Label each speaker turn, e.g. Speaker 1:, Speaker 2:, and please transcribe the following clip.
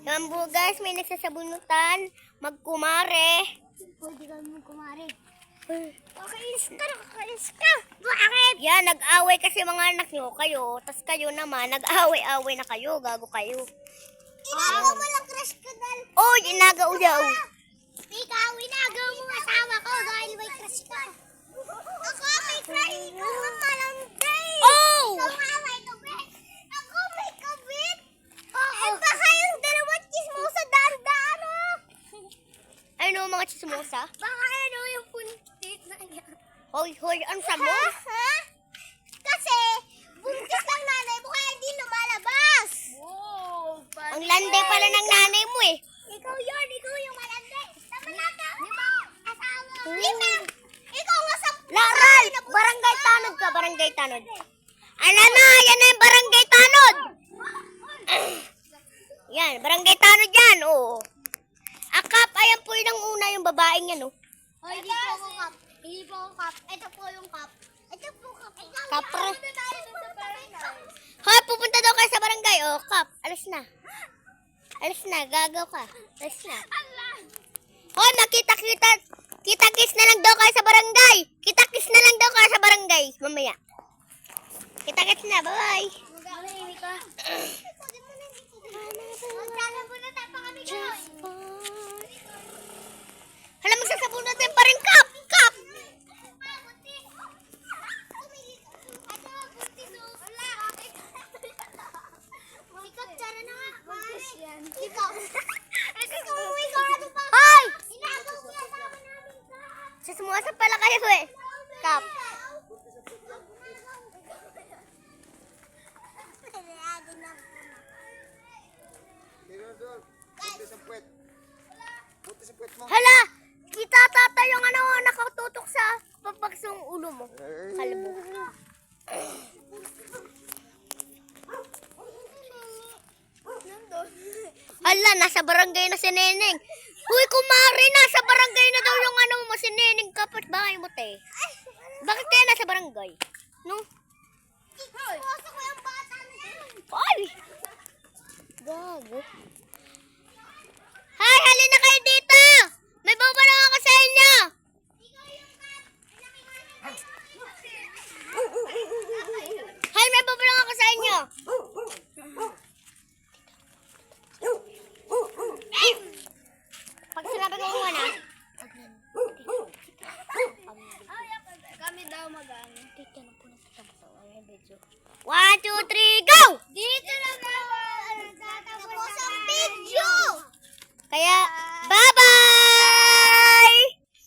Speaker 1: Yan po guys, may nagsasabunutan. Magkumare.
Speaker 2: Pwede kami magkumari.
Speaker 1: Kakainis ka. Bakit? Yan, nag-away kasi mga anak nyo kayo. Tas kayo naman, nag-away-away na kayo. Gago kayo.
Speaker 2: Inagaw mo lang crush ko dahil.
Speaker 1: Oh, inagaw daw.
Speaker 2: Ikaw, inagaw mo asawa ko dahil may crush ka. Ako may crush. Ikaw ang malangkay.
Speaker 1: Oh!
Speaker 2: Ikaw nga may kabit. Ako may kabit. Eh baka yung dalawa chismosa daan-daan oh.
Speaker 1: Ano mga chismosa?
Speaker 2: Baka ano yung puntit na niya.
Speaker 1: Hoy, ano sa mo?
Speaker 2: Ha? Kasi buntis ng nanay mo kaya hindi lumalabas.
Speaker 1: Ang lande pala ng nanay mo eh.
Speaker 2: Ikaw yung malandi. Tama na ka. Di ba? Asawa. Lima. Ikaw nga sa...
Speaker 1: Laral! Barangay Tanod ka, Barangay Tanod. Ano na, yan na yung Barangay Tanod. Yan, Barangay Tanod yan, oo. Akap, ayan po yung una yung babaeng yan, oh.
Speaker 2: Hoy, hindi po ako kap. Hindi po ako kap. Ito po yung kap. Ito po kap. Ikaw,
Speaker 1: Kapre.
Speaker 2: ikaw na tayo sa barangay.
Speaker 1: Hoy, pupunta daw kayo sa barangay, oh. Kap, alis na. Alis na, gagaw ka. Alis na.
Speaker 2: Allah.
Speaker 1: Hoy, kita-kiss na lang daw kayo sa barangay. Kita-kiss na lang daw kayo sa barangay. Mamaya. Kita-kiss na, bye-bye.
Speaker 2: Manahimik ka. Magsasabunan tayo pa kami guys.
Speaker 1: Hala, magsasabunutan pa rin, Kap! Kap! Hoy! Sasumuasa pala kayo, eh. Kap. Hala! Kita tata yung ano, nakatutok sa papagsong ulo mo. Kalbo. Hala, nasa barangay na si Neneng. Uy, kumari, nasa barangay na daw yung ano mo, si Neneng, kapit bahay mo, te. Bakit kaya nasa barangay? No?
Speaker 2: Puso ko yung bata na yun.
Speaker 1: Ay! Gago.